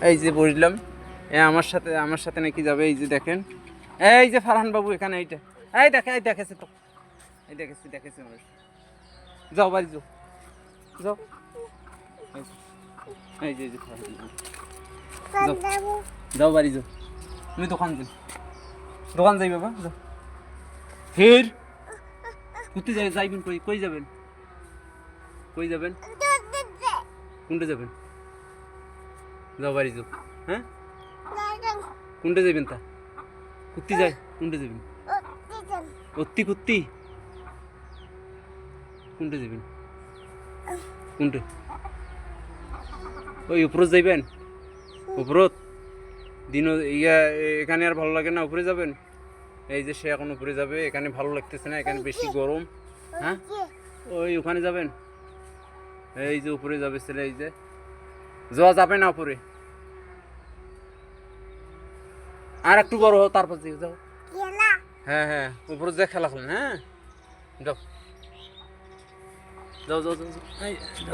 এই যে বসলাম, আমার সাথে নাকি যাবে। এই যে দেখেন, এই যে ফারহান বাবু এখানে, এইটা এই দেখেছে তো, এই দেখেছে আমার। যাও বাড়ি যাও, যাও। এই যে ফারহান বাবু, যাও যাও বাড়ি যাও। তুমি দোকান যাই বাবা, যাও। ফের কোথায় যাইবেন? কই যাবেন? কই যাবেন? কোনটা যাবেন? যাও বাড়ি যাও। হ্যাঁ, কোনটা যাবেন? তা কুত্তি যায়, কোনটা যাবেন? কুত্তি কোনটা যাবেন? কোনটা? ওই উপরত যাইবেন? উপরত দিন এখানে আর ভালো লাগে না, উপরে যাবেন? এই যে সে এখন উপরে যাবে, এখানে ভালো লাগতেছে না, এখানে বেশি গরম। হ্যাঁ, ওই ওখানে যাবেন। এই যে উপরে যাবে ছেলে, এই যে যাওয়া যাবে না উপরে, আর একটু বড় হও তারপর দিকে যাও। হ্যাঁ হ্যাঁ, উপরে যা খেলা খেলেন। হ্যাঁ, যাও যাও যাও যাও, এই, যাও।